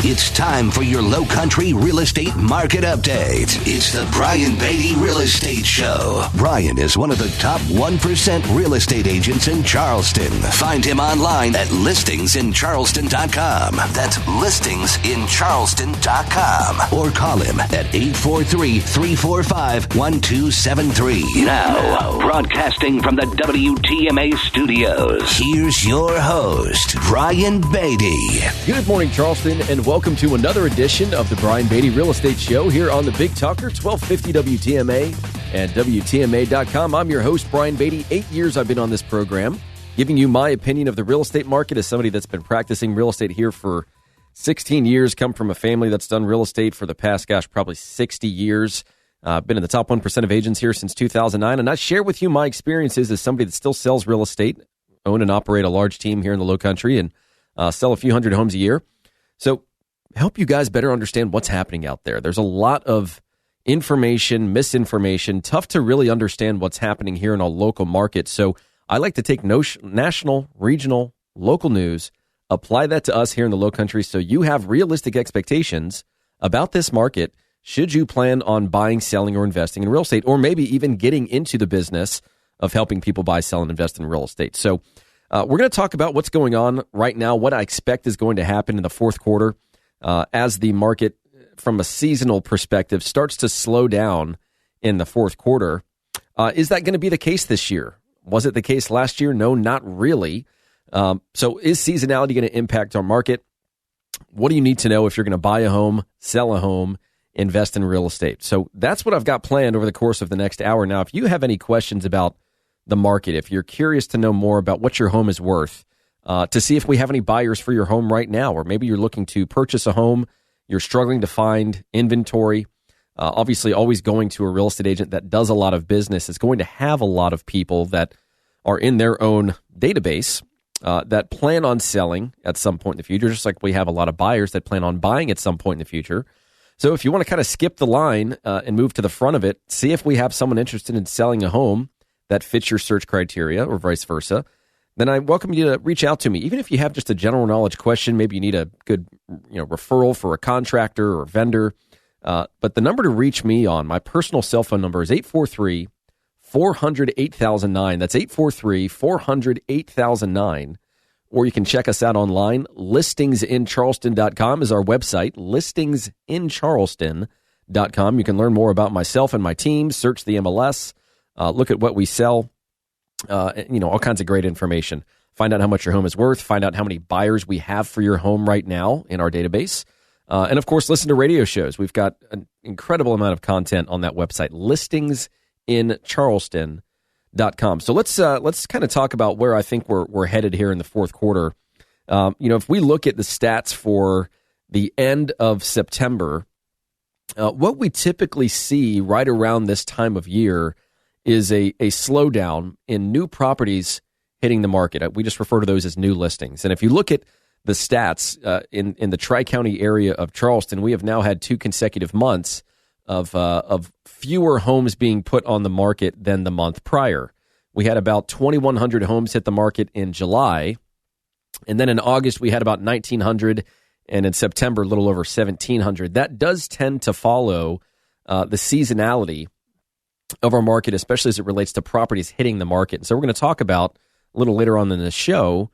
It's time for your Low Country real estate market update. It's the Brian Beatty Real Estate Show. Brian is one of the top 1% real estate agents in Charleston. Find him online at listingsincharleston.com. That's listingsincharleston.com. Or call him at 843-345-1273. Now, broadcasting from the WTMA studios, here's your host, Brian Beatty. Good morning, Charleston, and welcome to another edition of the Brian Beatty Real Estate Show here on the Big Talker, 1250 WTMA and WTMA.com. I'm your host, Brian Beatty. 8 years I've been on this program, giving you my opinion of the real estate market as somebody that's been practicing real estate here for 16 years, come from a family that's done real estate for the past, probably 60 years. Been in the top 1% of agents here since 2009, and I share with you my experiences as somebody that still sells real estate, own and operate a large team here in the Low Country, and sell a few hundred homes a year. So help you guys better understand what's happening out there. There's a lot of information, misinformation, tough to really understand what's happening here in a local market. So I like to take national, regional, local news, apply that to us here in the Low Country so you have realistic expectations about this market should you plan on buying, selling, or investing in real estate, or maybe even getting into the business of helping people buy, sell, and invest in real estate. So we're going to talk about what's going on right now, what I expect is going to happen in the fourth quarter as the market, from a seasonal perspective, starts to slow down in the fourth quarter. Is that going to be the case this year? Was it the case last year? No, not really. So is seasonality going to impact our market? What do you need to know if you're going to buy a home, sell a home, invest in real estate? So that's what I've got planned over the course of the next hour. Now, if you have any questions about the market, if you're curious to know more about what your home is worth, to see if we have any buyers for your home right now, or maybe you're looking to purchase a home, you're struggling to find inventory, obviously always going to a real estate agent that does a lot of business is going to have a lot of people that are in their own database that plan on selling at some point in the future, just like we have a lot of buyers that plan on buying at some point in the future. So if you want to kind of skip the line and move to the front of it, see if we have someone interested in selling a home that fits your search criteria or vice versa, then I welcome you to reach out to me. Even if you have just a general knowledge question, maybe you need a good referral for a contractor or vendor. But the number to reach me on, my personal cell phone number is 843-400-8009. That's 843-400-8009. Or you can check us out online. Listingsincharleston.com is our website, listingsincharleston.com. You can learn more about myself and my team, search the MLS, look at what we sell, all kinds of great information. Find out how much your home is worth, find out how many buyers we have for your home right now in our database. And of course, listen to radio shows. We've got an incredible amount of content on that website, listingsincharleston.com. So let's kind of talk about where I think we're headed here in the fourth quarter. If we look at the stats for the end of September, what we typically see right around this time of year is a slowdown in new properties hitting the market. We just refer to those as new listings. And if you look at the stats in the Tri-County area of Charleston, we have now had 2 consecutive months of fewer homes being put on the market than the month prior. We had about 2,100 homes hit the market in July, and then in August we had about 1,900, and in September a little over 1,700. That does tend to follow the seasonality of our market, especially as it relates to properties hitting the market. And so we're going to talk about a little later on in the show,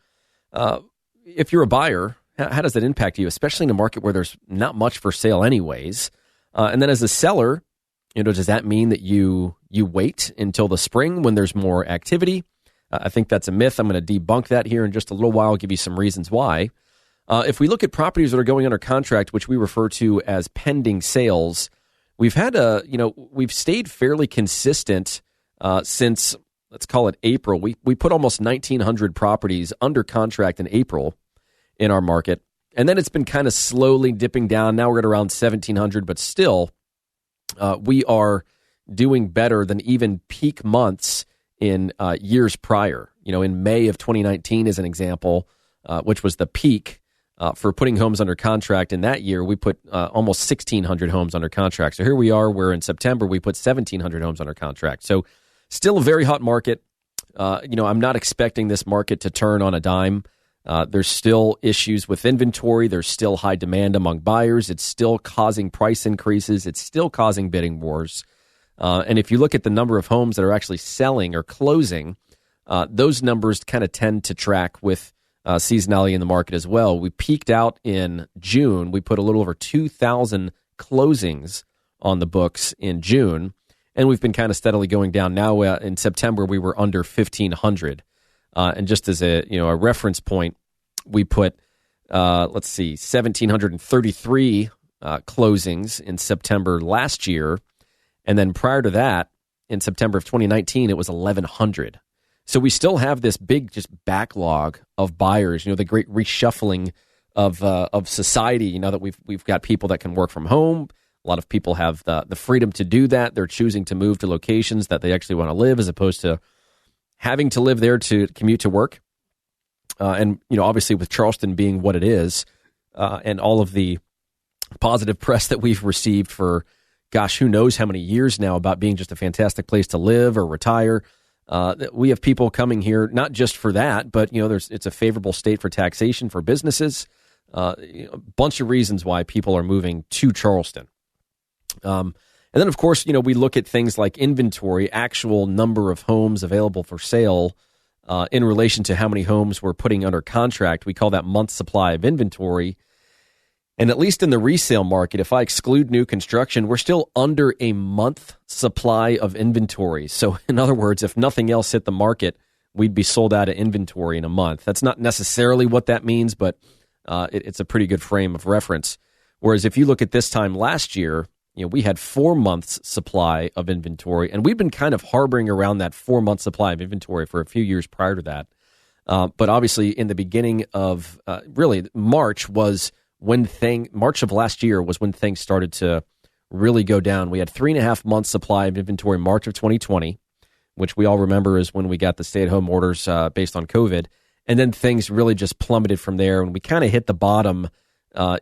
if you're a buyer, how does that impact you, especially in a market where there's not much for sale anyways? And then as a seller, does that mean that you wait until the spring when there's more activity? I think that's a myth. I'm going to debunk that here in just a little while. I'll give you some reasons why. If we look at properties that are going under contract, which we refer to as pending sales, we've stayed fairly consistent since, let's call it April. We put almost 1,900 properties under contract in April in our market. And then it's been kind of slowly dipping down. Now we're at around 1,700, but still we are doing better than even peak months in years prior. In May of 2019, as an example, which was the peak for putting homes under contract in that year, we put almost 1,600 homes under contract. So here we are, where in September we put 1,700 homes under contract. So still a very hot market. I'm not expecting this market to turn on a dime. There's still issues with inventory. There's still high demand among buyers. It's still causing price increases. It's still causing bidding wars. And if you look at the number of homes that are actually selling or closing, those numbers kind of tend to track with seasonality in the market as well. We peaked out in June. We put a little over 2,000 closings on the books in June, and we've been kind of steadily going down. Now in September, we were under 1,500. And just as a reference point, we put 1,733 closings in September last year, and then prior to that, in September of 2019, it was 1,100. So we still have this big just backlog of buyers. The great reshuffling of society. That we've got people that can work from home. A lot of people have the freedom to do that. They're choosing to move to locations that they actually want to live, as opposed to having to live there to commute to work. And obviously with Charleston being what it is, and all of the positive press that we've received for, gosh, who knows how many years now about being just a fantastic place to live or retire. We have people coming here not just for that, but it's a favorable state for taxation for businesses. A bunch of reasons why people are moving to Charleston. And then, of course, we look at things like inventory, actual number of homes available for sale in relation to how many homes we're putting under contract. We call that month supply of inventory. And at least in the resale market, if I exclude new construction, we're still under a month supply of inventory. So in other words, if nothing else hit the market, we'd be sold out of inventory in a month. That's not necessarily what that means, but it's a pretty good frame of reference. Whereas if you look at this time last year, we had 4 months supply of inventory, and we've been kind of harboring around that 4 month supply of inventory for a few years prior to that. But obviously in the beginning of really March of last year was when things started to really go down. We had 3.5 months supply of inventory March of 2020, which we all remember is when we got the stay-at-home orders based on COVID. And then things really just plummeted from there, and we kind of hit the bottom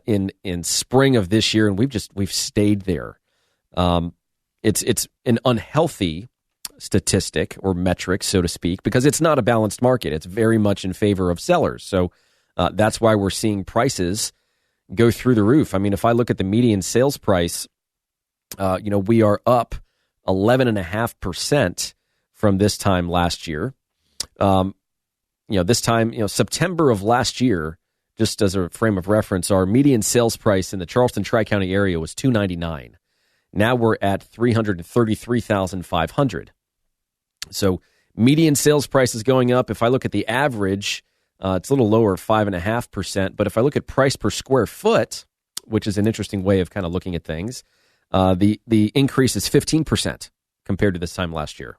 in spring of this year, and we've stayed there. It's an unhealthy statistic or metric, so to speak, because it's not a balanced market. It's very much in favor of sellers. So that's why we're seeing prices go through the roof. I mean, if I look at the median sales price, we are up 11.5% from this time last year. This time, September of last year, just as a frame of reference, our median sales price in the Charleston Tri-County area was $299. Now we're at $333,500. So median sales price is going up. If I look at the average, it's a little lower, 5.5%. But if I look at price per square foot, which is an interesting way of kind of looking at things, the increase is 15% compared to this time last year.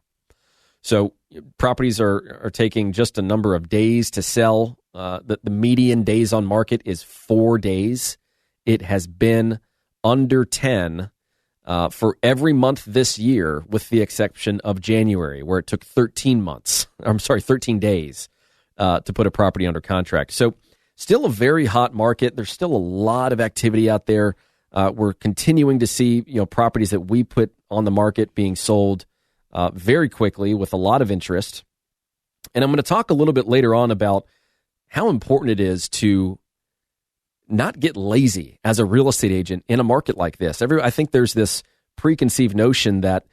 So properties are taking just a number of days to sell. The median days on market is 4 days. It has been under 10 for every month this year, with the exception of January, where it took 13 days to put a property under contract. So still a very hot market. There's still a lot of activity out there. We're continuing to see properties that we put on the market being sold very quickly with a lot of interest. And I'm going to talk a little bit later on about how important it is to not get lazy as a real estate agent in a market like this. I think there's this preconceived notion that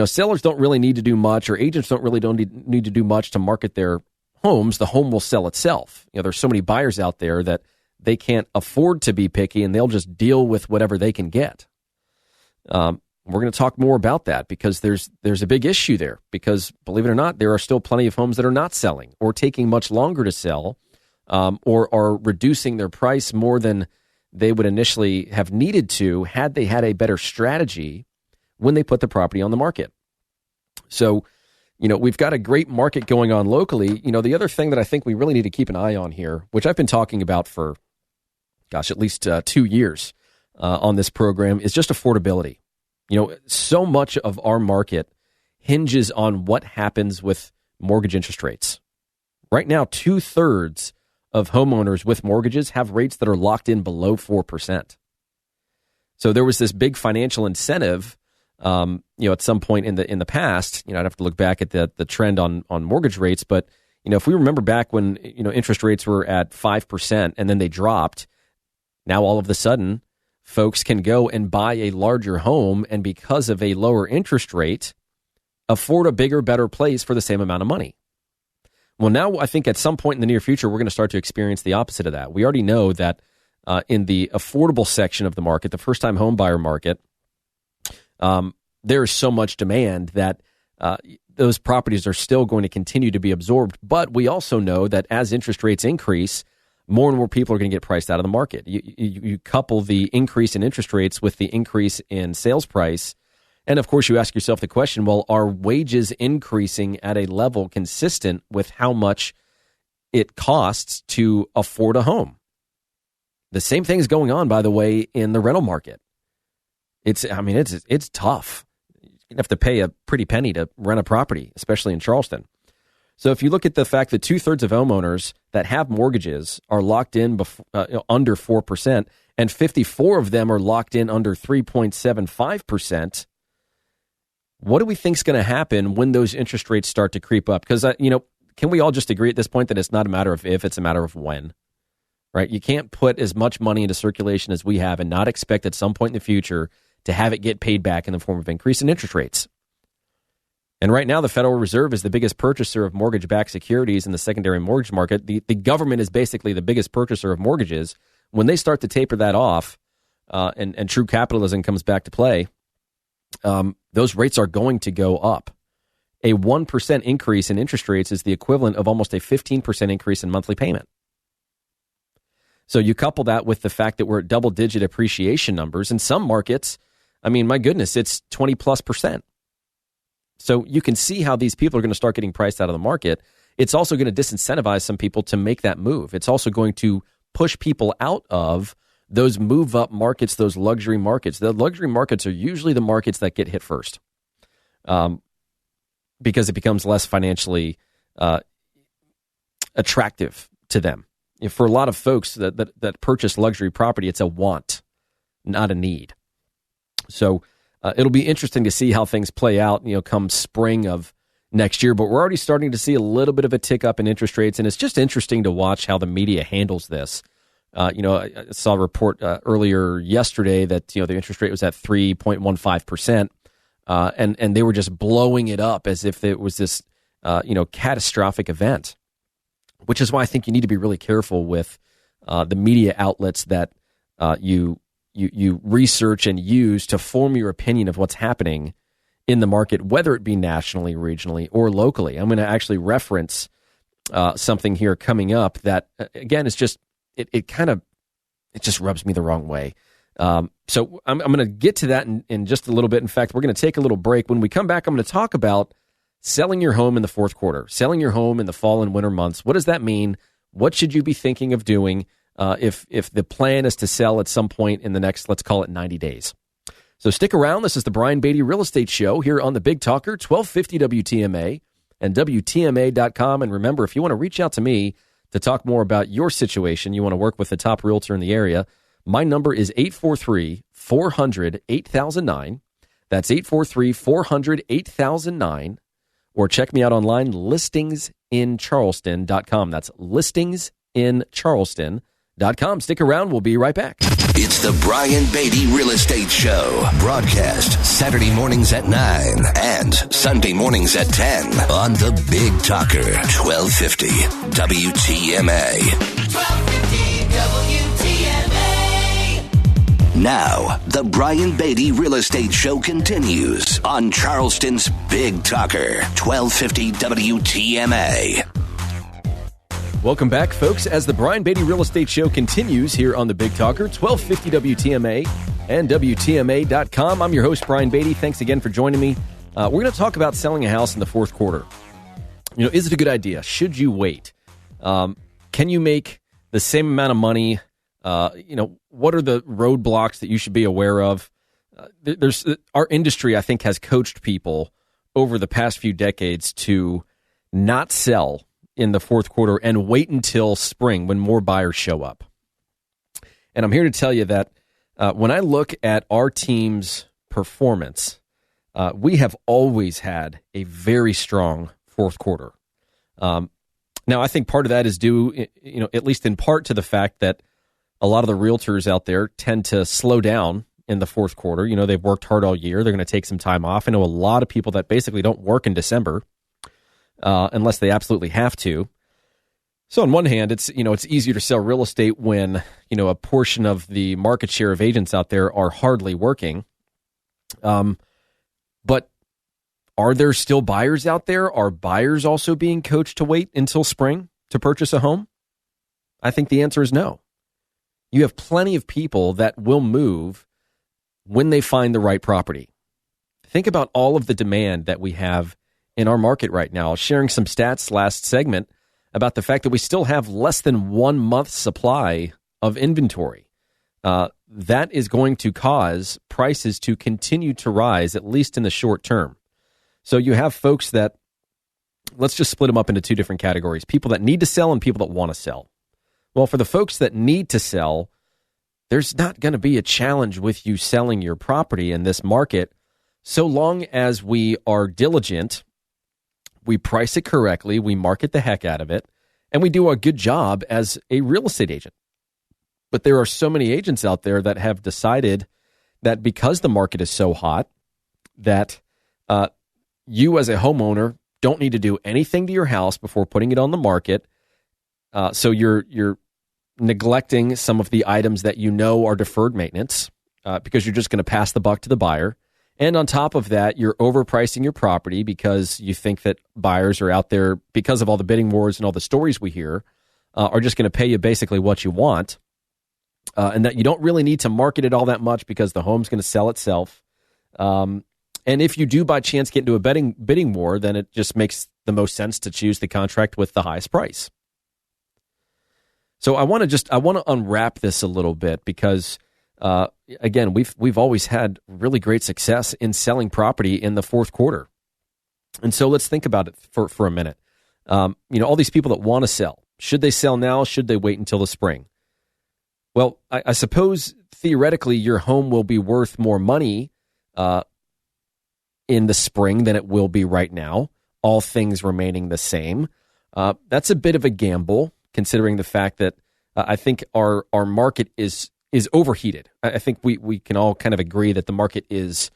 sellers don't really need to do much, or agents don't need to do much to market their homes. The home will sell itself. There's so many buyers out there that they can't afford to be picky, and they'll just deal with whatever they can get. We're going to talk more about that because there's a big issue there, because believe it or not, there are still plenty of homes that are not selling or taking much longer to sell, or are reducing their price more than they would initially have needed to had they had a better strategy when they put the property on the market. So, we've got a great market going on locally. The other thing that I think we really need to keep an eye on here, which I've been talking about for, at least 2 years on this program, is just affordability. So much of our market hinges on what happens with mortgage interest rates. Right now, 2/3 of homeowners with mortgages have rates that are locked in below 4%. So there was this big financial incentive, at some point in the past. I'd have to look back at the trend on mortgage rates, but If we remember back when, interest rates were at 5% and then they dropped, now all of a sudden, folks can go and buy a larger home and because of a lower interest rate, afford a bigger, better place for the same amount of money. Well, now I think at some point in the near future, we're going to start to experience the opposite of that. We already know that in the affordable section of the market, the first-time home buyer market, there is so much demand that those properties are still going to continue to be absorbed. But we also know that as interest rates increase, more and more people are going to get priced out of the market. You couple the increase in interest rates with the increase in sales price. And of course, you ask yourself the question, well, are wages increasing at a level consistent with how much it costs to afford a home? The same thing is going on, by the way, in the rental market. It's tough. You have to pay a pretty penny to rent a property, especially in Charleston. So if you look at the fact that 2/3 of homeowners that have mortgages are locked in under 4%, and 54 of them are locked in under 3.75%, what do we think is going to happen when those interest rates start to creep up? Because, can we all just agree at this point that it's not a matter of if, it's a matter of when? Right? You can't put as much money into circulation as we have and not expect at some point in the future to have it get paid back in the form of increase in interest rates. And right now, the Federal Reserve is the biggest purchaser of mortgage-backed securities in the secondary mortgage market. The government is basically the biggest purchaser of mortgages. When they start to taper that off and true capitalism comes back to play, those rates are going to go up. A 1% increase in interest rates is the equivalent of almost a 15% increase in monthly payment. So you couple that with the fact that we're at double-digit appreciation numbers. In some markets, my goodness, it's 20+%. So you can see how these people are going to start getting priced out of the market. It's also going to disincentivize some people to make that move. It's also going to push people out of those move-up markets, those luxury markets. The luxury markets are usually the markets that get hit first because it becomes less financially attractive to them. For a lot of folks that purchase luxury property, it's a want, not a need. So it'll be interesting to see how things play out, come spring of next year. But we're already starting to see a little bit of a tick up in interest rates, and it's just interesting to watch how the media handles this. I saw a report earlier yesterday that the interest rate was at 3.15%, and they were just blowing it up as if it was this catastrophic event. Which is why I think you need to be really careful with the media outlets that you research and use to form your opinion of what's happening in the market, whether it be nationally, regionally, or locally. I'm going to actually reference something here coming up that, again, is just it just rubs me the wrong way. So I'm going to get to that in just a little bit. In fact, we're going to take a little break. When we come back, I'm going to talk about selling your home in the fourth quarter, selling your home in the fall and winter months. What does that mean? What should you be thinking of doing if the plan is to sell at some point in the next, let's call it 90 days? So stick around. This is the Brian Beatty Real Estate Show here on the Big Talker, 1250 WTMA and WTMA.com. And remember, if you want to reach out to me to talk more about your situation, you want to work with the top realtor in the area, my number is 843-400-8009. That's 843-400-8009. Or check me out online, listingsincharleston.com. That's listingsincharleston.com. Stick around. We'll be right back. It's the Brian Beatty Real Estate Show. Broadcast Saturday mornings at 9 and Sunday mornings at 10 on the Big Talker, 1250 WTMA. 1250 WTMA. Now, the Brian Beatty Real Estate Show continues on Charleston's Big Talker, 1250 WTMA. Welcome back, folks, as the Brian Beatty Real Estate Show continues here on the Big Talker, 1250 WTMA and WTMA.com. I'm your host, Brian Beatty. Thanks again for joining me. We're going to talk about selling a house in the fourth quarter. Is it a good idea? Should you wait? Can you make the same amount of money? What are the roadblocks that you should be aware of? Our industry, I think, has coached people over the past few decades to not sell in the fourth quarter and wait until spring when more buyers show up. And I'm here to tell you that when I look at our team's performance, we have always had a very strong fourth quarter. Now, I think part of that is due, at least in part, to the fact that a lot of the realtors out there tend to slow down in the fourth quarter. They've worked hard all year. They're going to take some time off. I know a lot of people that basically don't work in December unless they absolutely have to. So on one hand, it's easier to sell real estate when, a portion of the market share of agents out there are hardly working. But are there still buyers out there? Are buyers also being coached to wait until spring to purchase a home? I think the answer is no. You have plenty of people that will move when they find the right property. Think about all of the demand that we have in our market right now. I was sharing some stats last segment about the fact that we still have less than 1 month's supply of inventory. That is going to cause prices to continue to rise, at least in the short term. So you have folks that, let's just split them up into two different categories, people that need to sell and people that want to sell. Well, for the folks that need to sell, there's not going to be a challenge with you selling your property in this market so long as we are diligent, we price it correctly, we market the heck out of it, and we do a good job as a real estate agent. But there are so many agents out there that have decided that because the market is so hot, that you as a homeowner don't need to do anything to your house before putting it on the market. So you're neglecting some of the items that are deferred maintenance because you're just going to pass the buck to the buyer. And on top of that, you're overpricing your property because you think that buyers are out there, because of all the bidding wars and all the stories we hear, are just going to pay you basically what you want. And that you don't really need to market it all that much because the home's going to sell itself. And if you do by chance get into a bidding war, then it just makes the most sense to choose the contract with the highest price. So I want to unwrap this a little bit because, again, we've always had really great success in selling property in the fourth quarter. And so let's think about it for a minute. All these people that want to sell, should they sell now? Should they wait until the spring? Well, I suppose theoretically your home will be worth more money in the spring than it will be right now, all things remaining the same. That's a bit of a gamble, considering the fact that I think our market is overheated. I think we can all kind of agree that the market is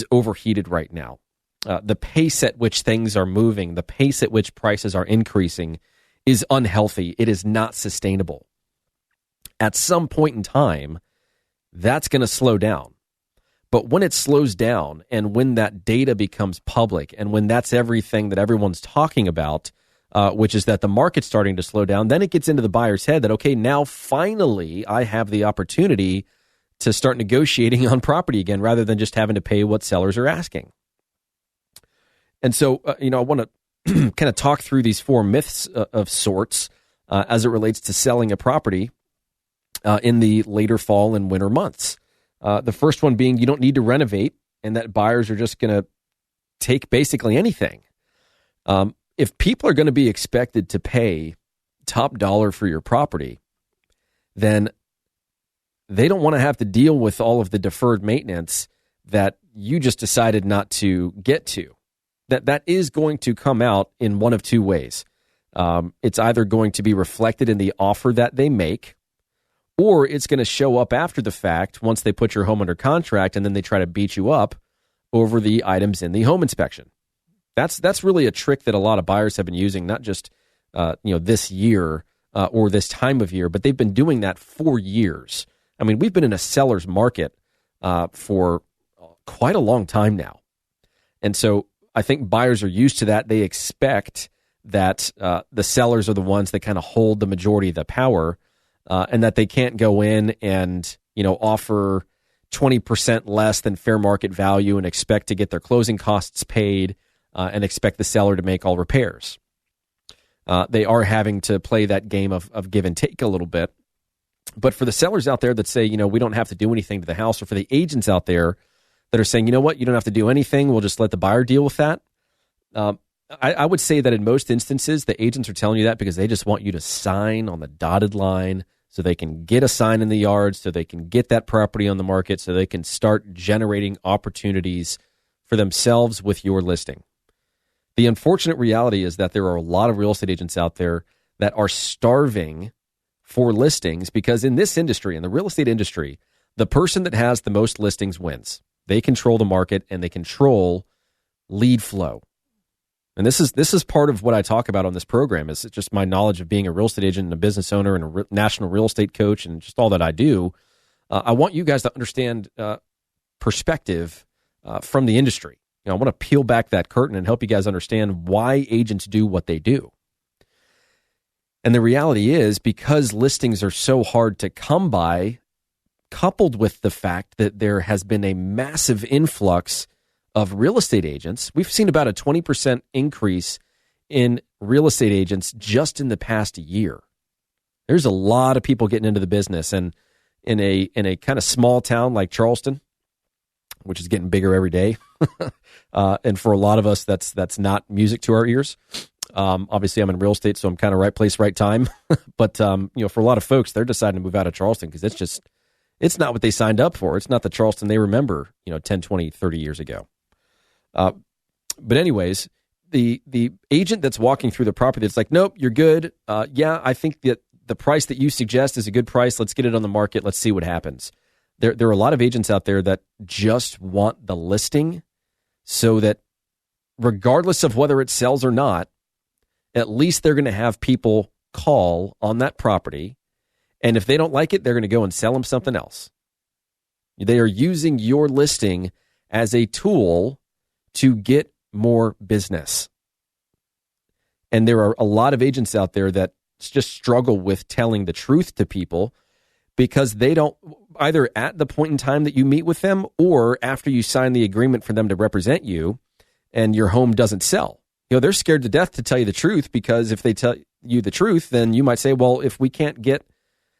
overheated right now. The pace at which things are moving, the pace at which prices are increasing is unhealthy. It is not sustainable. At some point in time, that's going to slow down. But when it slows down and when that data becomes public and when that's everything that everyone's talking about, which is that the market's starting to slow down, then it gets into the buyer's head that, okay, now finally I have the opportunity to start negotiating on property again rather than just having to pay what sellers are asking. And so, I want to kind of talk through these four myths of sorts as it relates to selling a property in the later fall and winter months. The first one being you don't need to renovate and that buyers are just going to take basically anything. If people are going to be expected to pay top dollar for your property, then they don't want to have to deal with all of the deferred maintenance that you just decided not to get to. That is going to come out in one of two ways. It's either going to be reflected in the offer that they make, or it's going to show up after the fact once they put your home under contract and then they try to beat you up over the items in the home inspection. That's really a trick that a lot of buyers have been using, not just this year or this time of year, but they've been doing that for years. I mean, we've been in a seller's market for quite a long time now. And so I think buyers are used to that. They expect that the sellers are the ones that kind of hold the majority of the power and that they can't go in and, offer 20% less than fair market value and expect to get their closing costs paid and expect the seller to make all repairs. They are having to play that game of give and take a little bit. But for the sellers out there that say, we don't have to do anything to the house, or for the agents out there that are saying, you know what, you don't have to do anything, we'll just let the buyer deal with that. I would say that in most instances, the agents are telling you that because they just want you to sign on the dotted line so they can get a sign in the yard, so they can get that property on the market, so they can start generating opportunities for themselves with your listing. The unfortunate reality is that there are a lot of real estate agents out there that are starving for listings because in this industry, in the real estate industry, the person that has the most listings wins. They control the market and they control lead flow. And this is part of what I talk about on this program is just my knowledge of being a real estate agent and a business owner and a national real estate coach and just all that I do. I want you guys to understand perspective from the industry. I want to peel back that curtain and help you guys understand why agents do what they do. And the reality is because listings are so hard to come by, coupled with the fact that there has been a massive influx of real estate agents. We've seen about a 20% increase in real estate agents just in the past year. There's a lot of people getting into the business, and in a kind of small town like Charleston, which is getting bigger every day, and for a lot of us, that's not music to our ears. Obviously, I'm in real estate, so I'm kind of right place, right time. But for a lot of folks, they're deciding to move out of Charleston because it's not what they signed up for. It's not the Charleston they remember, 10, 20, 30 years ago. But anyways, the agent that's walking through the property, it's like, nope, you're good. Yeah, I think that the price that you suggest is a good price. Let's get it on the market. Let's see what happens. There are a lot of agents out there that just want the listing so that regardless of whether it sells or not, at least they're going to have people call on that property. And if they don't like it, they're going to go and sell them something else. They are using your listing as a tool to get more business. And there are a lot of agents out there that just struggle with telling the truth to people because they don't, either at the point in time that you meet with them or after you sign the agreement for them to represent you and your home doesn't sell. They're scared to death to tell you the truth because if they tell you the truth, then you might say, well, if we can't get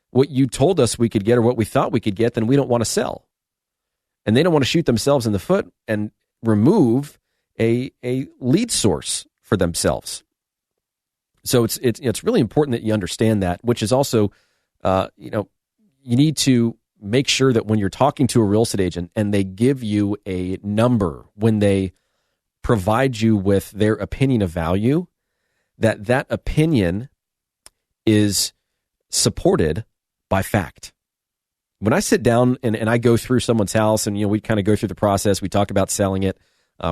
what you told us we could get or what we thought we could get, then we don't want to sell. And they don't want to shoot themselves in the foot and remove a lead source for themselves. So it's really important that you understand that, which is also, you need to make sure that when you're talking to a real estate agent and they give you a number, when they provide you with their opinion of value, that opinion is supported by fact. When I sit down and I go through someone's house and, we kind of go through the process, we talk about selling it,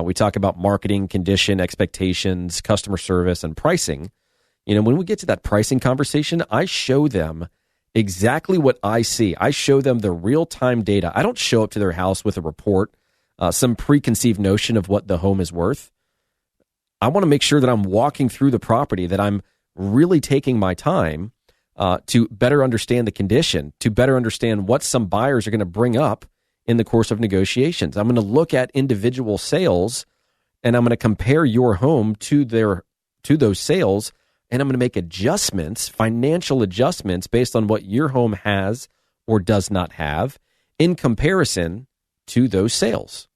we talk about marketing, condition, expectations, customer service, and pricing. When we get to that pricing conversation, I show them exactly what I see. I show them the real-time data. I don't show up to their house with a report, some preconceived notion of what the home is worth. I want to make sure that I'm walking through the property, that I'm really taking my time to better understand the condition, to better understand what some buyers are going to bring up in the course of negotiations. I'm going to look at individual sales, and I'm going to compare your home to those sales, and I'm going to make adjustments, financial adjustments, based on what your home has or does not have in comparison to those sales.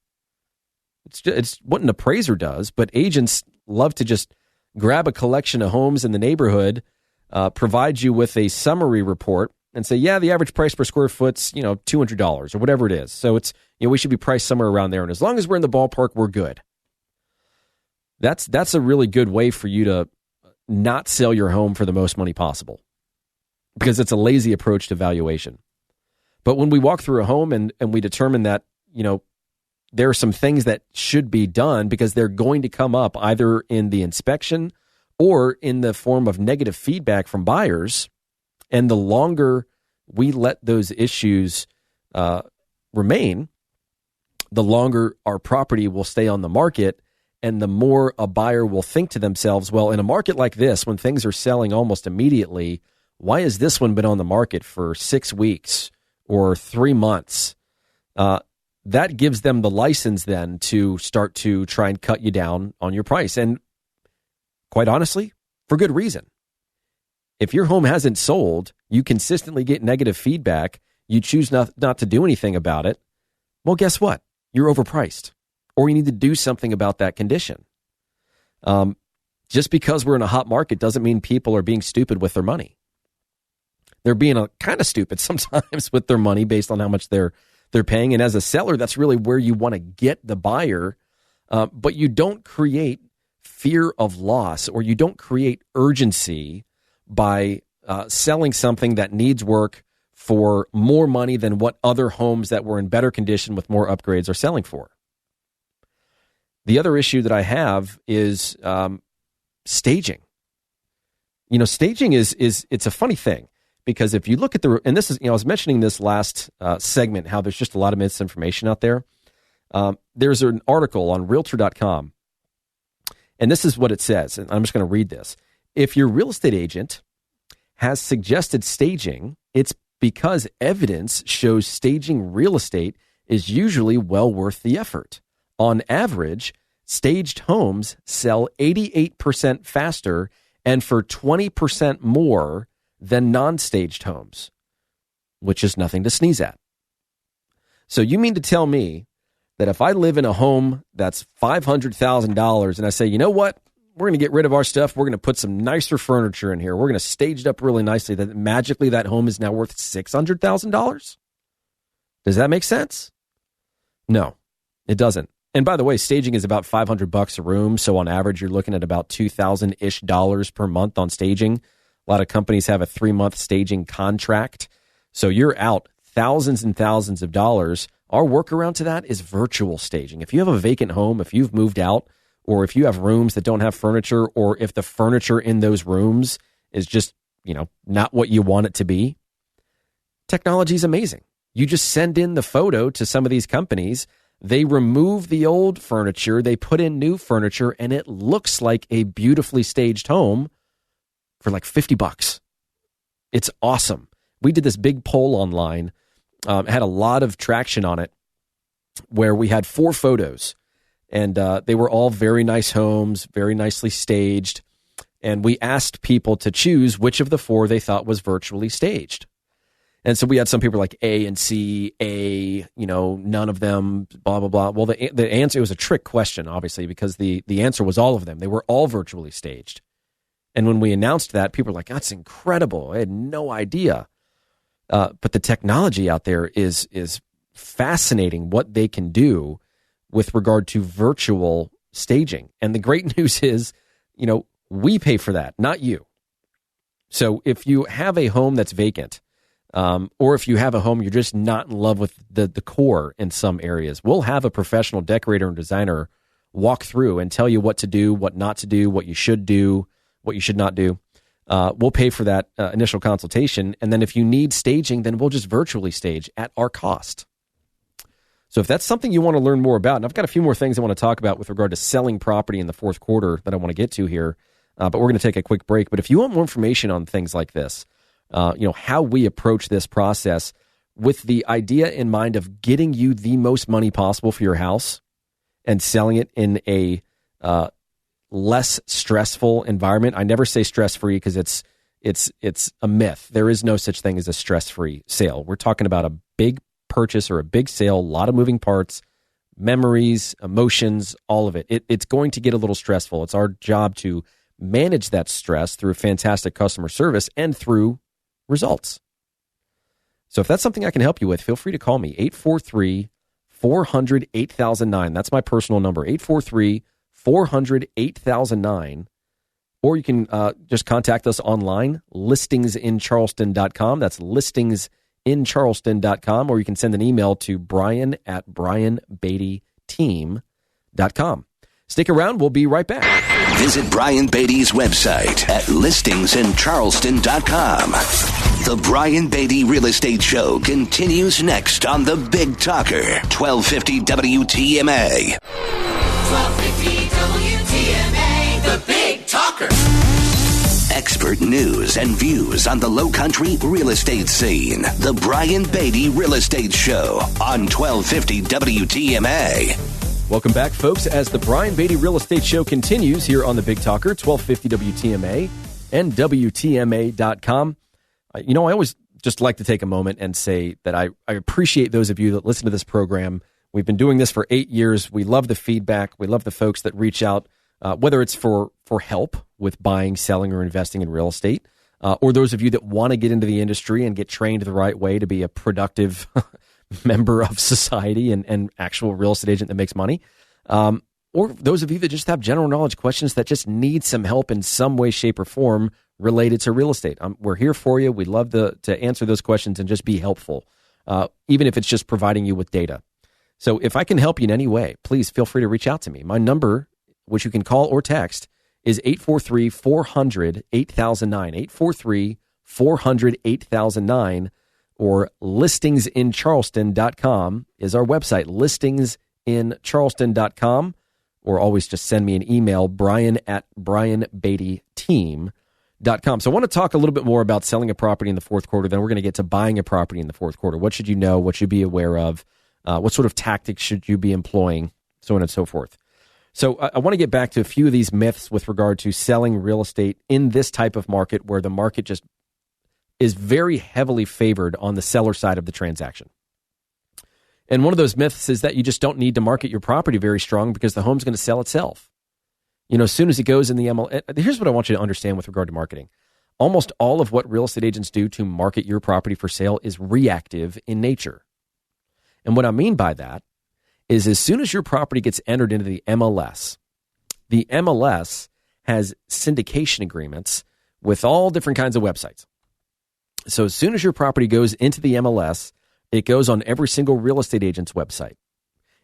It's what an appraiser does, but agents love to just grab a collection of homes in the neighborhood, provide you with a summary report, and say, yeah, the average price per square foot's, $200 or whatever it is. So it's, we should be priced somewhere around there. And as long as we're in the ballpark, we're good. That's a really good way for you to not sell your home for the most money possible, because it's a lazy approach to valuation. But when we walk through a home and we determine that, there are some things that should be done because they're going to come up either in the inspection or in the form of negative feedback from buyers. And the longer we let those issues remain, the longer our property will stay on the market, and the more a buyer will think to themselves, well, in a market like this, when things are selling almost immediately, why has this one been on the market for 6 weeks or 3 months? That gives them the license then to start to try and cut you down on your price. And quite honestly, for good reason. If your home hasn't sold, you consistently get negative feedback, you choose not to do anything about it, well, guess what? You're overpriced, or you need to do something about that condition. Just because we're in a hot market doesn't mean people are being stupid with their money. They're being kind of stupid sometimes with their money based on how much they're paying. And as a seller, that's really where you want to get the buyer. But you don't create fear of loss, or you don't create urgency by selling something that needs work for more money than what other homes that were in better condition with more upgrades are selling for. The other issue that I have is staging. Staging is it's a funny thing, because if you look at and this is, I was mentioning this last segment, how there's just a lot of misinformation out there. There's an article on Realtor.com, and this is what it says, and I'm just going to read this. If your real estate agent has suggested staging, it's because evidence shows staging real estate is usually well worth the effort. On average, staged homes sell 88% faster and for 20% more than non-staged homes, which is nothing to sneeze at. So you mean to tell me that if I live in a home that's $500,000 and I say, you know what, we're going to get rid of our stuff, we're going to put some nicer furniture in here, we're going to stage it up really nicely, that magically that home is now worth $600,000? Does that make sense? No, it doesn't. And by the way, staging is about $500 a room. So on average, you're looking at about $2,000-ish per month on staging. A lot of companies have a 3-month staging contract. So you're out thousands and thousands of dollars. Our workaround to that is virtual staging. If you have a vacant home, if you've moved out, or if you have rooms that don't have furniture, or if the furniture in those rooms is just, not what you want it to be, technology is amazing. You just send in the photo to some of these companies. They remove the old furniture, they put in new furniture, and it looks like a beautifully staged home for like $50. It's awesome. We did this big poll online. It had a lot of traction on it, where we had 4 photos, and they were all very nice homes, very nicely staged. And we asked people to choose which of the 4 they thought was virtually staged. And so we had some people like A and C, none of them, blah, blah, blah. Well, the answer, it was a trick question, obviously, because the answer was all of them. They were all virtually staged. And when we announced that, people were like, that's incredible. I had no idea. But the technology out there is fascinating, what they can do with regard to virtual staging. And the great news is, we pay for that, not you. So if you have a home that's vacant, or if you have a home you're just not in love with the decor in some areas, we'll have a professional decorator and designer walk through and tell you what to do, what not to do, what you should do, what you should not do. We'll pay for that initial consultation. And then if you need staging, then we'll just virtually stage at our cost. So if that's something you want to learn more about, and I've got a few more things I want to talk about with regard to selling property in the fourth quarter that I want to get to here, but we're going to take a quick break. But if you want more information on things like this, how we approach this process with the idea in mind of getting you the most money possible for your house and selling it in a less stressful environment. I never say stress-free because it's a myth. There is no such thing as a stress-free sale. We're talking about a big purchase or a big sale, a lot of moving parts, memories, emotions, all of it. It's going to get a little stressful. It's our job to manage that stress through fantastic customer service and through results. So if that's something I can help you with, feel free to call me, 843-400-8009. That's my personal number, 843-400-8009. Or you can just contact us online, listingsincharleston.com. That's listingsincharleston.com. Or you can send an email to brian@brianbeattyteam.com. Stick around. We'll be right back. Visit Brian Beatty's website at listingsincharleston.com. The Brian Beatty Real Estate Show continues next on The Big Talker, 1250 WTMA. 1250 WTMA, The Big Talker. Expert news and views on the Lowcountry real estate scene. The Brian Beatty Real Estate Show on 1250 WTMA. Welcome back, folks, as the Brian Beatty Real Estate Show continues here on the Big Talker, 1250 WTMA and WTMA.com. I always just like to take a moment and say that I appreciate those of you that listen to this program. We've been doing this for 8 years. We love the feedback. We love the folks that reach out, whether it's for help with buying, selling, or investing in real estate, or those of you that want to get into the industry and get trained the right way to be a productive member of society and actual real estate agent that makes money. or those of you that just have general knowledge questions that just need some help in some way, shape, or form related to real estate. We're here for you. We'd love to answer those questions and just be helpful, even if it's just providing you with data. So if I can help you in any way, please feel free to reach out to me. My number, which you can call or text, is 843-400-8009, 843-400-8009, or listingsincharleston.com is our website, listingsincharleston.com, or always just send me an email, brian@brianbeattyteam.com. So I want to talk a little bit more about selling a property in the fourth quarter. Then we're going to get to buying a property in the fourth quarter. What should you know? What should you be aware of? What sort of tactics should you be employing? So on and so forth. So I want to get back to a few of these myths with regard to selling real estate in this type of market where the market just is very heavily favored on the seller side of the transaction. And one of those myths is that you just don't need to market your property very strong because the home's going to sell itself. As soon as it goes in the MLS, here's what I want you to understand with regard to marketing. Almost all of what real estate agents do to market your property for sale is reactive in nature. And what I mean by that is as soon as your property gets entered into the MLS has syndication agreements with all different kinds of websites. So as soon as your property goes into the MLS, it goes on every single real estate agent's website.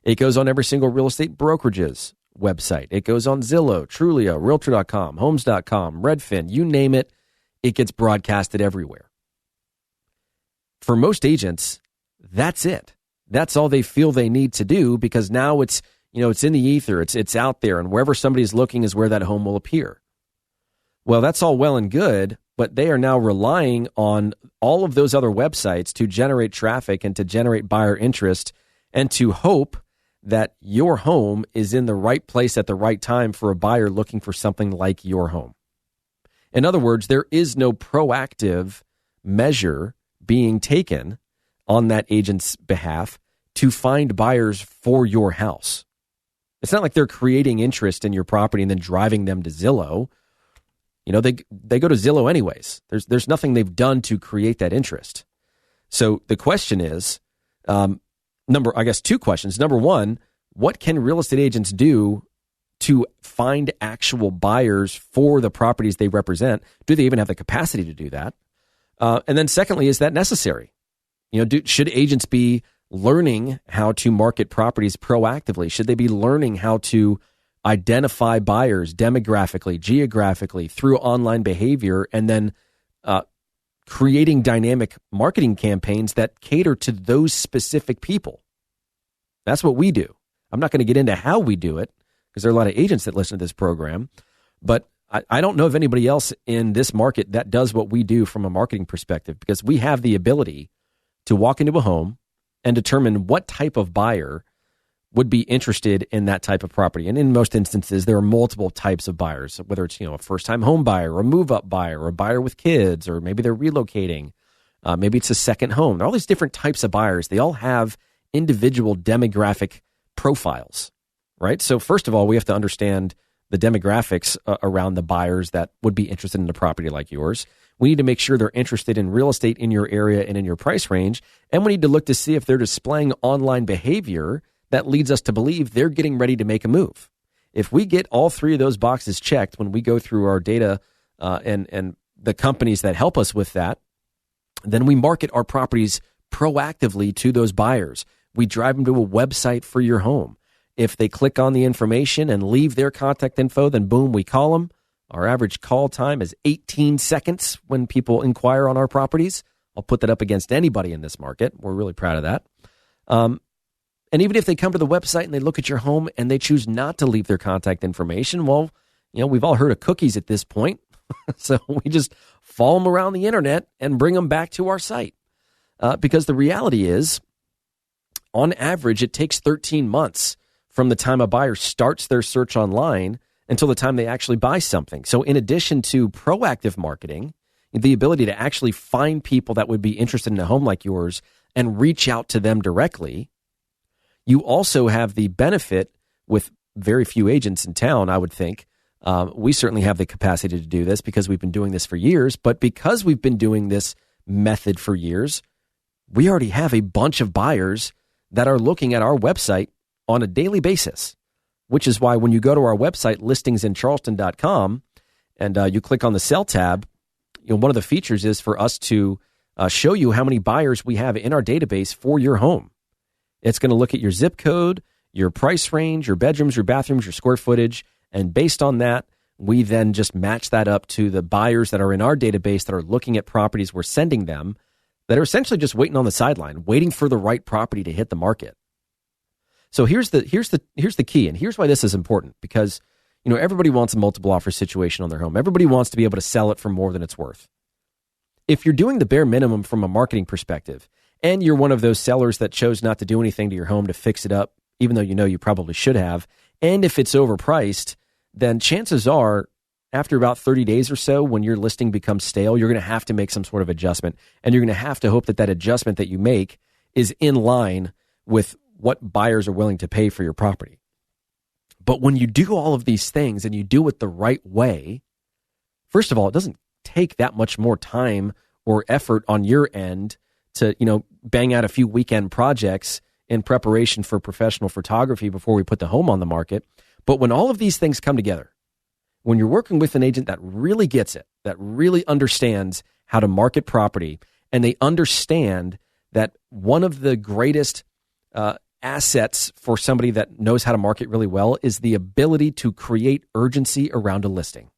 It goes on every single real estate brokerage's website. It goes on Zillow, Trulia, Realtor.com, Homes.com, Redfin, you name it, it gets broadcasted everywhere. For most agents, that's it. That's all they feel they need to do because now it's in the ether, it's out there, and wherever somebody's looking is where that home will appear. Well, that's all well and good, but they are now relying on all of those other websites to generate traffic and to generate buyer interest and to hope that your home is in the right place at the right time for a buyer looking for something like your home. In other words, there is no proactive measure being taken on that agent's behalf to find buyers for your house. It's not like they're creating interest in your property and then driving them to Zillow. They go to Zillow anyways. There's nothing they've done to create that interest. So the question is, two questions. Number one, what can real estate agents do to find actual buyers for the properties they represent? Do they even have the capacity to do that? And then secondly, is that necessary? Should agents be learning how to market properties proactively? Should they be learning how to identify buyers demographically, geographically, through online behavior, and then creating dynamic marketing campaigns that cater to those specific people? That's what we do. I'm not going to get into how we do it because there are a lot of agents that listen to this program, but I don't know of anybody else in this market that does what we do from a marketing perspective because we have the ability to walk into a home and determine what type of buyer would be interested in that type of property. And in most instances, there are multiple types of buyers, whether it's a first-time home buyer, or a move-up buyer, or a buyer with kids, or maybe they're relocating. Maybe it's a second home. There are all these different types of buyers. They all have individual demographic profiles, right? So first of all, we have to understand the demographics around the buyers that would be interested in a property like yours. We need to make sure they're interested in real estate in your area and in your price range. And we need to look to see if they're displaying online behavior that leads us to believe they're getting ready to make a move. If we get all three of those boxes checked when we go through our data and the companies that help us with that, then we market our properties proactively to those buyers. We drive them to a website for your home. If they click on the information and leave their contact info, then boom, we call them. Our average call time is 18 seconds when people inquire on our properties. I'll put that up against anybody in this market. We're really proud of that. And even if they come to the website and they look at your home and they choose not to leave their contact information, well, we've all heard of cookies at this point. So we just follow them around the internet and bring them back to our site. Because the reality is, on average, it takes 13 months from the time a buyer starts their search online until the time they actually buy something. So in addition to proactive marketing, the ability to actually find people that would be interested in a home like yours and reach out to them directly, you also have the benefit with very few agents in town, I would think. We certainly have the capacity to do this because we've been doing this for years. But because we've been doing this method for years, we already have a bunch of buyers that are looking at our website on a daily basis. which is why when you go to our website, listingsincharleston.com, and you click on the sell tab, one of the features is for us to show you how many buyers we have in our database for your home. It's going to look at your zip code, your price range, your bedrooms, your bathrooms, your square footage, and based on that, we then just match that up to the buyers that are in our database that are looking at properties we're sending them that are essentially just waiting on the sideline, waiting for the right property to hit the market. So here's the key, and here's why this is important, because everybody wants a multiple offer situation on their home. Everybody wants to be able to sell it for more than it's worth. If you're doing the bare minimum from a marketing perspective, and you're one of those sellers that chose not to do anything to your home to fix it up, even though you probably should have, and if it's overpriced, then chances are, after about 30 days or so, when your listing becomes stale, you're going to have to make some sort of adjustment, and you're going to have to hope that that adjustment that you make is in line with what buyers are willing to pay for your property. But when you do all of these things and you do it the right way, first of all, it doesn't take that much more time or effort on your end to, bang out a few weekend projects in preparation for professional photography before we put the home on the market. But when all of these things come together, when you're working with an agent that really gets it, that really understands how to market property, and they understand that one of the greatest assets for somebody that knows how to market really well is the ability to create urgency around a listing.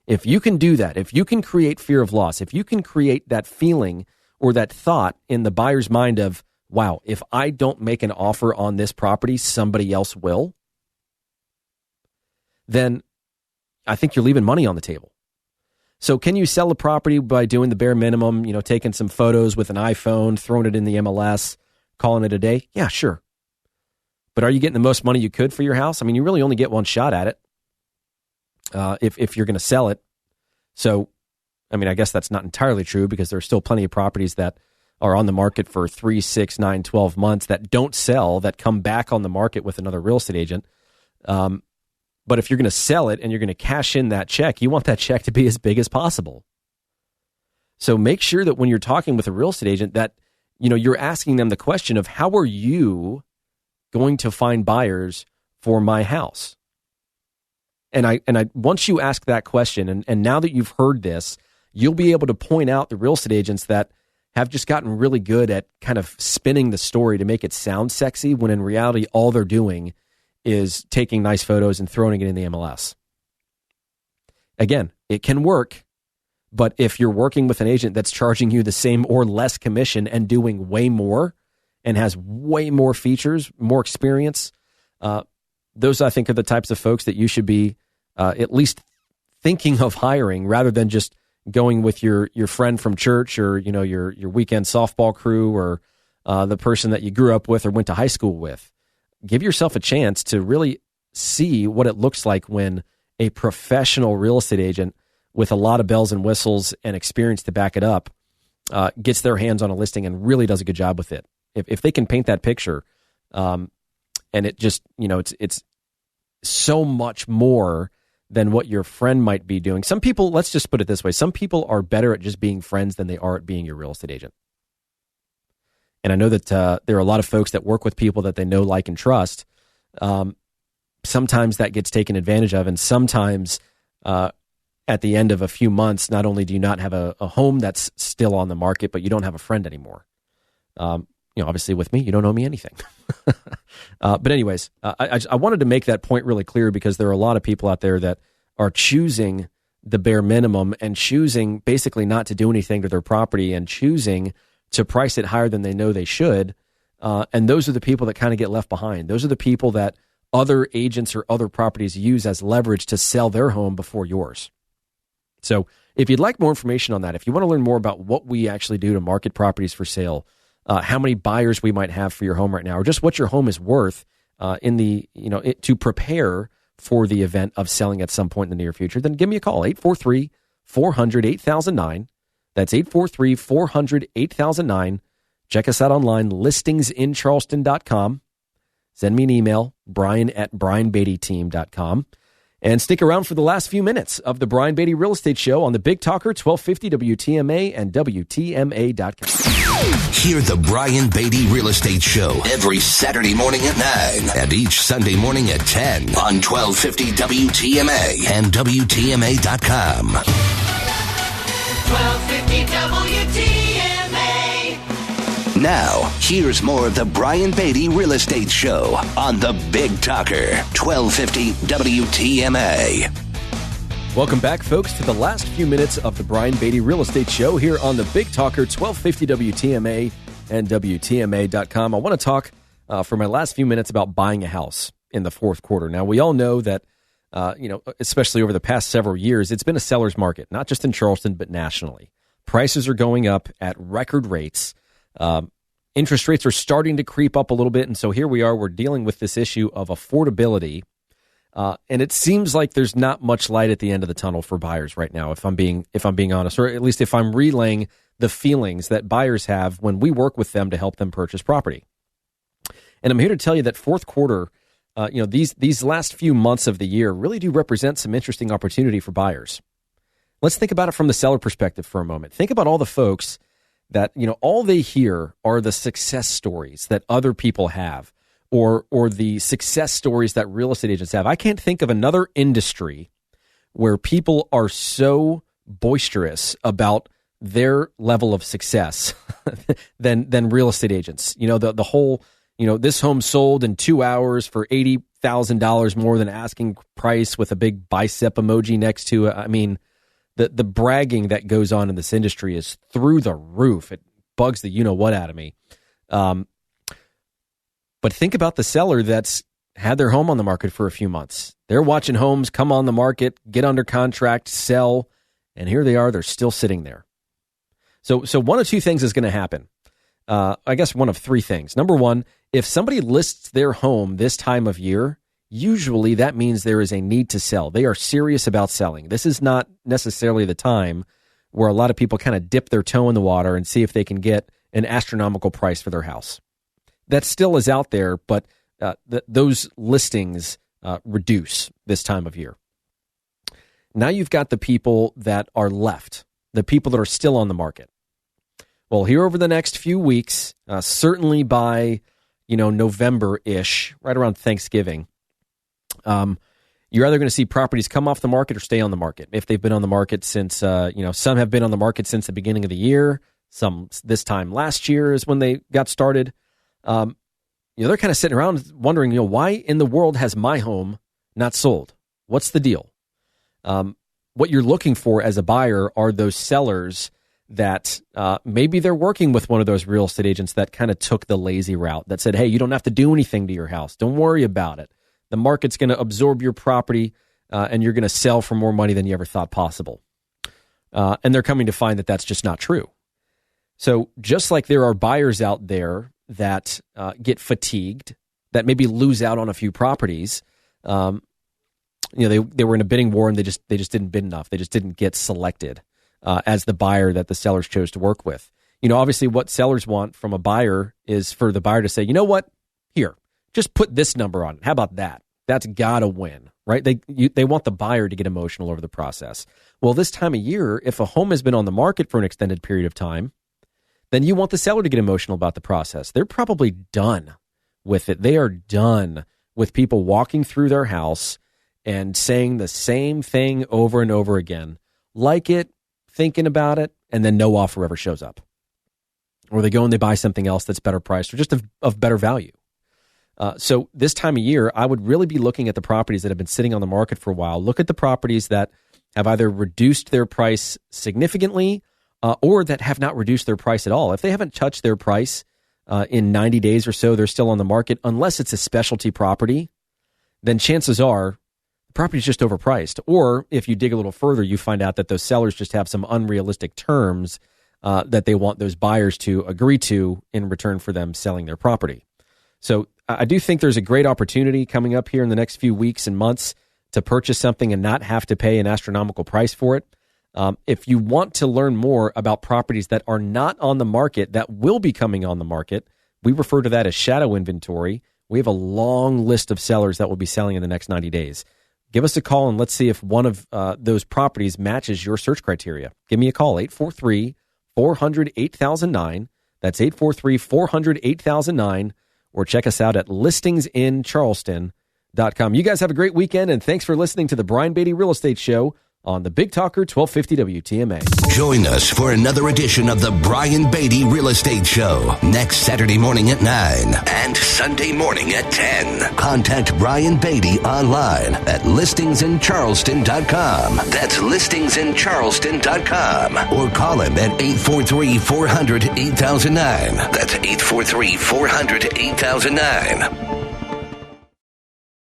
If you can do that, if you can create fear of loss, if you can create that feeling or that thought in the buyer's mind of, wow, if I don't make an offer on this property, somebody else will, then I think you're leaving money on the table. So can you sell a property by doing the bare minimum, taking some photos with an iPhone, throwing it in the MLS, calling it a day? Yeah, sure. But are you getting the most money you could for your house? I mean, you really only get one shot at it if you're going to sell it. So, I mean, I guess that's not entirely true because there are still plenty of properties that are on the market for 3, 6, 9, 12 months that don't sell, that come back on the market with another real estate agent. But if you're going to sell it and you're going to cash in that check, you want that check to be as big as possible. So make sure that when you're talking with a real estate agent that, you're asking them the question of, how are you going to find buyers for my house? And I once you ask that question, and now that you've heard this, you'll be able to point out the real estate agents that have just gotten really good at kind of spinning the story to make it sound sexy, when in reality, all they're doing is taking nice photos and throwing it in the MLS. Again, it can work, but if you're working with an agent that's charging you the same or less commission and doing way more and has way more features, more experience, those I think are the types of folks that you should be at least thinking of hiring, rather than just going with your friend from church, or your weekend softball crew, or the person that you grew up with or went to high school with. Give yourself a chance to really see what it looks like when a professional real estate agent with a lot of bells and whistles and experience to back it up gets their hands on a listing and really does a good job with it. If they can paint that picture, and it just, it's so much more than what your friend might be doing. Some people, let's just put it this way, some people are better at just being friends than they are at being your real estate agent. And I know that there are a lot of folks that work with people that they know, like, and trust. Sometimes that gets taken advantage of, and sometimes at the end of a few months, not only do you not have a home that's still on the market, but you don't have a friend anymore. Obviously with me, you don't owe me anything. But anyways, I wanted to make that point really clear, because there are a lot of people out there that are choosing the bare minimum and choosing basically not to do anything to their property and choosing to price it higher than they know they should. And those are the people that kind of get left behind. Those are the people that other agents or other properties use as leverage to sell their home before yours. So if you'd like more information on that, if you want to learn more about what we actually do to market properties for sale, how many buyers we might have for your home right now, or just what your home is worth to prepare for the event of selling at some point in the near future, then give me a call, 843-400-8009. That's 843-400-8009. Check us out online, listingsincharleston.com. Send me an email, brian@brianbeattyteam.com. And stick around for the last few minutes of the Brian Beatty Real Estate Show on the Big Talker, 1250 WTMA and WTMA.com. Hear the Brian Beatty Real Estate Show every Saturday morning at 9 and each Sunday morning at 10 on 1250 WTMA and WTMA.com. 1250 WTMA. Now, here's more of the Brian Beatty Real Estate Show on the Big Talker, 1250 WTMA. Welcome back, folks, to the last few minutes of the Brian Beatty Real Estate Show here on the Big Talker, 1250 WTMA and WTMA.com. I want to talk for my last few minutes about buying a house in the fourth quarter. Now, we all know that, especially over the past several years, it's been a seller's market, not just in Charleston, but nationally. Prices are going up at record rates. Interest rates are starting to creep up a little bit, and so here we are. We're dealing with this issue of affordability. And it seems like there's not much light at the end of the tunnel for buyers right now, if I'm being honest, or at least if I'm relaying the feelings that buyers have when we work with them to help them purchase property. And I'm here to tell you that fourth quarter, these last few months of the year really do represent some interesting opportunity for buyers. Let's think about it from the seller perspective for a moment. Think about all the folks that, all they hear are the success stories that other people have. Or the success stories that real estate agents have. I can't think of another industry where people are so boisterous about their level of success than real estate agents. The whole, this home sold in 2 hours for $80,000 more than asking price with a big bicep emoji next to it. I mean, the bragging that goes on in this industry is through the roof. It bugs the you-know-what out of me. But think about the seller that's had their home on the market for a few months. They're watching homes come on the market, get under contract, sell, and here they are. They're still sitting there. So one of two things is going to happen. I guess one of three things. Number one, if somebody lists their home this time of year, usually that means there is a need to sell. They are serious about selling. This is not necessarily the time where a lot of people kind of dip their toe in the water and see if they can get an astronomical price for their house. That still is out there, but those listings reduce this time of year. Now you've got the people that are left, the people that are still on the market. Well, here over the next few weeks, certainly by November-ish, right around Thanksgiving, you're either going to see properties come off the market or stay on the market. If they've been on the market since, some have been on the market since the beginning of the year. Some this time last year is when they got started. They're kind of sitting around wondering, why in the world has my home not sold? What's the deal? What you're looking for as a buyer are those sellers that maybe they're working with one of those real estate agents that kind of took the lazy route, that said, hey, you don't have to do anything to your house. Don't worry about it. The market's going to absorb your property and you're going to sell for more money than you ever thought possible. And they're coming to find that that's just not true. So just like there are buyers out there that get fatigued, that maybe lose out on a few properties. They were in a bidding war and they just didn't bid enough. They just didn't get selected as the buyer that the sellers chose to work with. Obviously what sellers want from a buyer is for the buyer to say, you know what, here, just put this number on it. How about that? That's gotta win, right? They want the buyer to get emotional over the process. Well, this time of year, if a home has been on the market for an extended period of time, then you want the seller to get emotional about the process. They're probably done with it. They are done with people walking through their house and saying the same thing over and over again, like it, thinking about it, and then no offer ever shows up. Or they go and they buy something else that's better priced or just of better value. So this time of year, I would really be looking at the properties that have been sitting on the market for a while. Look at the properties that have either reduced their price significantly or that have not reduced their price at all. If they haven't touched their price in 90 days or so, they're still on the market, unless it's a specialty property, then chances are the property is just overpriced. Or if you dig a little further, you find out that those sellers just have some unrealistic terms that they want those buyers to agree to in return for them selling their property. So I do think there's a great opportunity coming up here in the next few weeks and months to purchase something and not have to pay an astronomical price for it. If you want to learn more about properties that are not on the market that will be coming on the market, we refer to that as shadow inventory. We have a long list of sellers that will be selling in the next 90 days. Give us a call and let's see if one of those properties matches your search criteria. Give me a call, 843-400-8009. That's 843-400-8009, or check us out at listingsincharleston.com. You guys have a great weekend, and thanks for listening to the Brian Beatty Real Estate Show on the Big Talker 1250 WTMA. Join us for another edition of the Brian Beatty Real Estate Show next Saturday morning at 9 and Sunday morning at 10. Contact Brian Beatty online at listingsincharleston.com. That's listingsincharleston.com. Or call him at 843-400-8009. That's 843-400-8009.